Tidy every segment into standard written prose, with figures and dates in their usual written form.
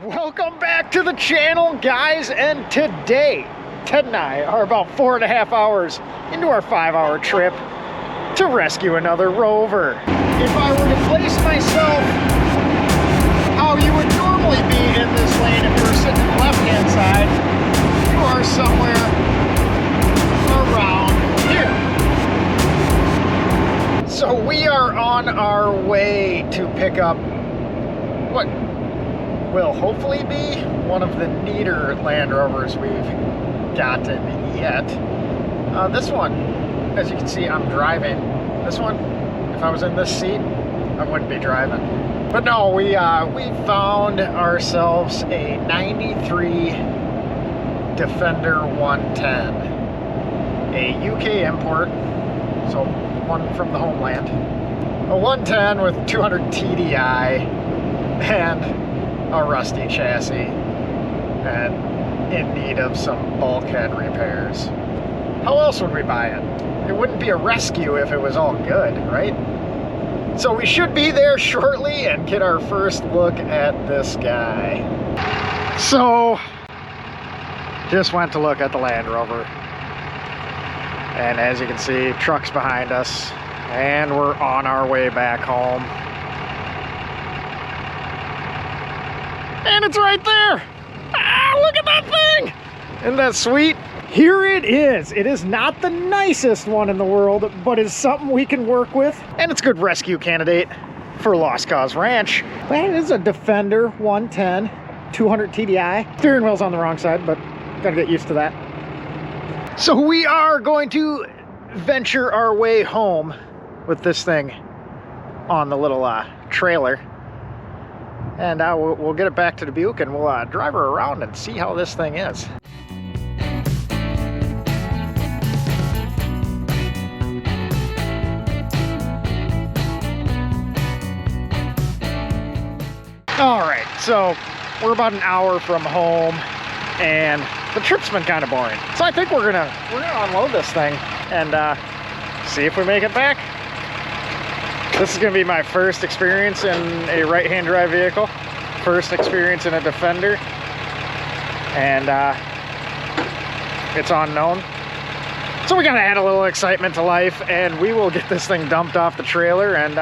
Welcome back to the channel, guys, and today Ted and I are about 4.5 hours into our 5-hour trip to rescue another Rover. If I were to place myself how you would normally be in this lane if you were sitting on the left-hand side, you are somewhere around here. So we are on our way to pick up what will hopefully be one of the neater Land Rovers we've gotten yet. This one, as you can see, I'm driving. This one, if I was in this seat, I wouldn't be driving. But no, we found ourselves a 93 Defender 110, a UK import, so one from the homeland. A 110 with 200 TDI and a rusty chassis and in need of some bulkhead repairs. How else would we buy it? It wouldn't be a rescue if it was all good, right? So we should be there shortly and get our first look at this guy. So, just went to look at the Land Rover. And as you can see, trucks behind us, and we're on our way back home. And it's right there. Ah, look at that thing. Isn't that sweet? Here it is. It is not the nicest one in the world, but it's something we can work with. And it's a good rescue candidate for Lost Cause Ranch. But it is a Defender 110, 200 TDI. Steering wheel's on the wrong side, but gotta get used to that. So we are going to venture our way home with this thing on the little trailer. And we'll get it back to Dubuque and we'll drive her around and see how this thing is. All right, so we're about an hour from home and the trip's been kind of boring. So I think we're gonna unload this thing and see if we make it back. This is gonna be my first experience in a right-hand drive vehicle. First experience in a Defender. And it's unknown. So we gotta add a little excitement to life and we will get this thing dumped off the trailer and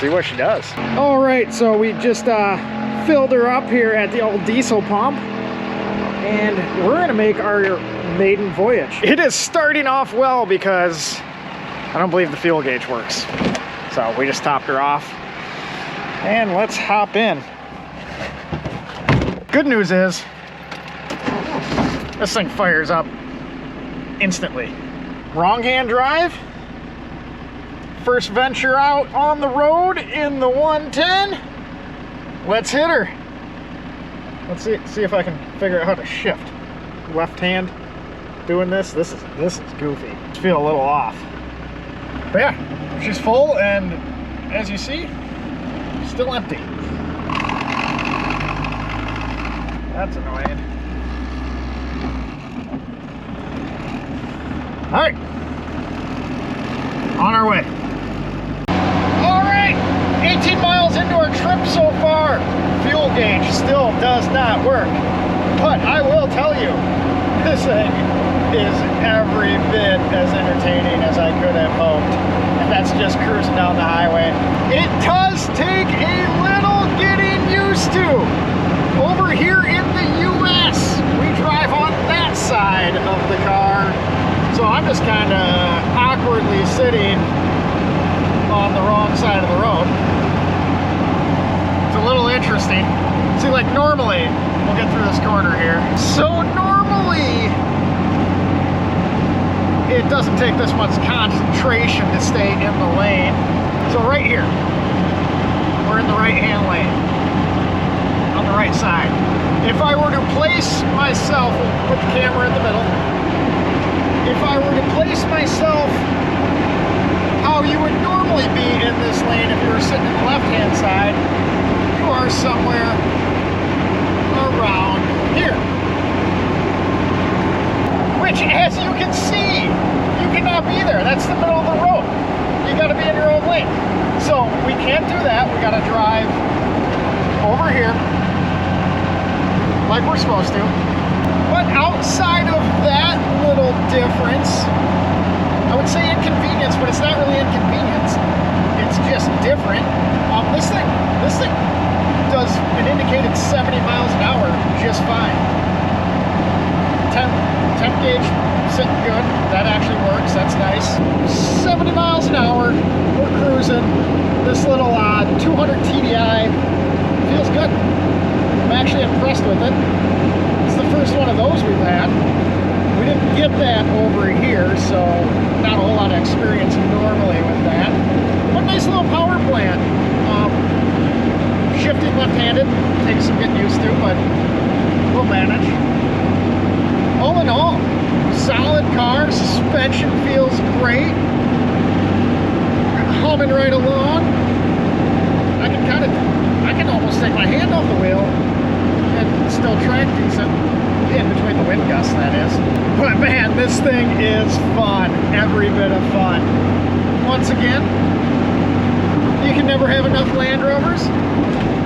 see what she does. All right, so we just filled her up here at the old diesel pump and we're gonna make our maiden voyage. It is starting off well because I don't believe the fuel gauge works. So we just topped her off and let's hop in. Good news is this thing fires up instantly. Wrong hand drive. First venture out on the road in the 110. Let's hit her. Let's see if I can figure out how to shift. Left hand doing this. This is goofy. I feel a little off. But yeah, she's full and as you see, still empty. That's annoying. All right, on our way. All right, 18 miles into our trip so far. Fuel gauge still does not work, but I will tell you, this thing is every bit as entertaining as I could have hoped. And that's just cruising down the highway. It does take a little getting used to. Over here in the US, we drive on that side of the car. So I'm just kind of awkwardly sitting on the wrong side of the road. It's a little interesting. See, like normally, we'll get through this corner here. So normally, it doesn't take this much concentration to stay in the lane. So right here, we're in the right-hand lane, on the right side. If I were to place myself, put the camera in the middle, if I were to place myself how you would normally be in this lane if you were sitting on the left-hand side, you are somewhere around here. Which, as you can see, you cannot be there. That's the middle of the road. You gotta be in your own lane. So we can't do that. We gotta drive over here like we're supposed to. But outside of that little difference, I would say inconvenience, but it's not really inconvenience. It's just different. This thing does an indicated 70 miles an hour just fine. 10 gauge sitting good. That actually works. That's nice. 70 miles an hour. We're cruising. This little 200 TDI feels good. I'm actually impressed with it. It's the first one of those we've had. We didn't get that over here, so not a whole lot of experience normally with that. But nice little power plant. Shifting left-handed, takes some getting used to, but we'll manage. All in all, solid car. Suspension feels great. Humming right along. I can almost take my hand off the wheel and still track decent. In between the wind gusts, that is. But man, this thing is fun. Every bit of fun. Once again, you can never have enough Land Rovers,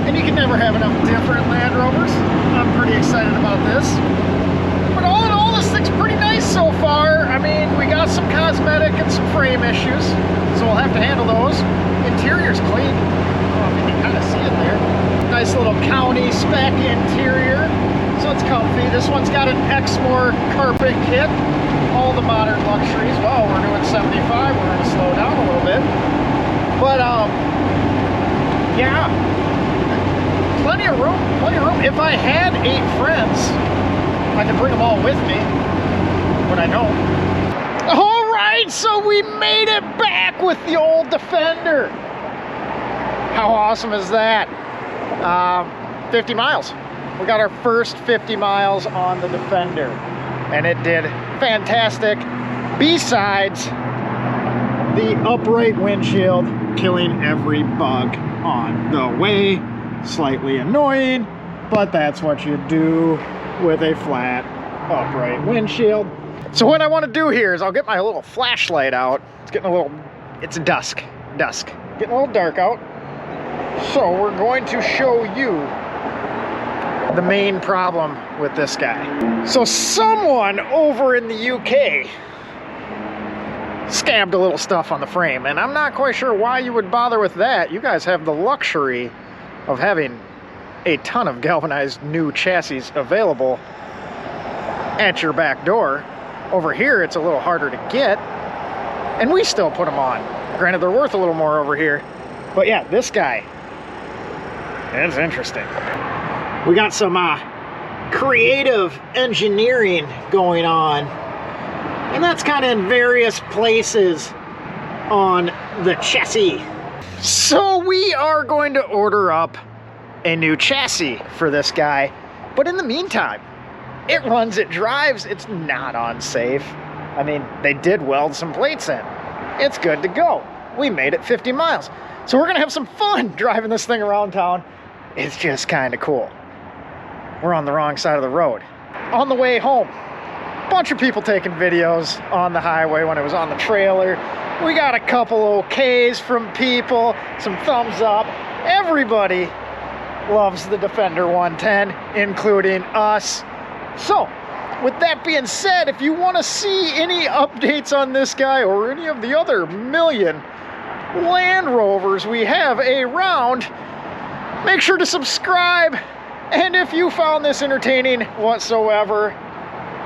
and you can never have enough different Land Rovers. I'm pretty excited about this. But all in all, this thing's pretty nice so far. I mean, we got some cosmetic and some frame issues, so we'll have to handle those. Interior's clean. I don't know if you can kind of see it there. Nice little county spec interior. So it's comfy. This one's got an Exmoor carpet kit. All the modern luxuries. Well, we're doing 75. We're going to slow down a little bit. But, yeah. Plenty of room. Plenty of room. If I had 8 friends, I could bring them all with me. But I don't. All right, so we made it back with the old Defender. How awesome is that? 50 miles. We got our first 50 miles on the Defender, and it did fantastic. Besides the upright windshield killing every bug on the way. Slightly annoying, but that's what you do with a flat upright windshield. So what I want to do here is I'll get my little flashlight out. It's dusk, getting a little dark out. So we're going to show you the main problem with this guy. So someone over in the UK scabbed a little stuff on the frame, and I'm not quite sure why you would bother with that. You guys have the luxury of having a ton of galvanized new chassis available at your back door. Over here, it's a little harder to get, and we still put them on. Granted, they're worth a little more over here, but yeah, this guy, it's interesting. We got some creative engineering going on, and that's kind of in various places on the chassis. So we are going to order up a new chassis for this guy, but in the meantime, it runs, it drives, it's not unsafe. I mean, they did weld some plates in. It's good to go. We made it 50 miles. So we're gonna have some fun driving this thing around town. It's just kind of cool. We're on the wrong side of the road. On the way home, bunch of people taking videos on the highway when it was on the trailer. We got a couple okays from people, some thumbs up. Everybody loves the Defender 110, including us. So, with that being said, if you want to see any updates on this guy or any of the other million Land Rovers we have around, make sure to subscribe. And if you found this entertaining whatsoever,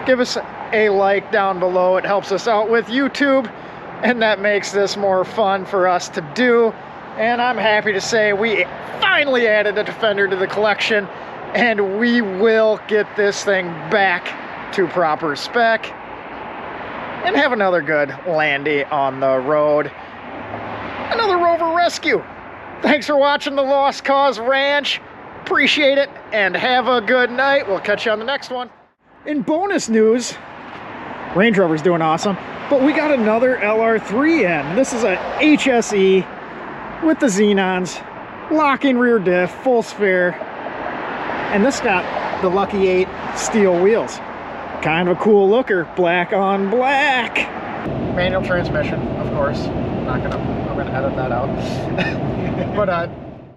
give us a like down below. It helps us out with YouTube, and that makes this more fun for us to do. And I'm happy to say we finally added a Defender to the collection, and we will get this thing back to proper spec and have another good Landy on the road. Another Rover rescue. Thanks for watching the Lost Cause Ranch. Appreciate it, and have a good night. We'll catch you on the next one. In bonus news, Range Rover's doing awesome, but we got another LR3 in. This is a HSE with the Xenons, locking rear diff, full sphere, and this got the Lucky 8 steel wheels. Kind of a cool looker, black on black. Manual transmission, of course. I'm gonna edit that out. But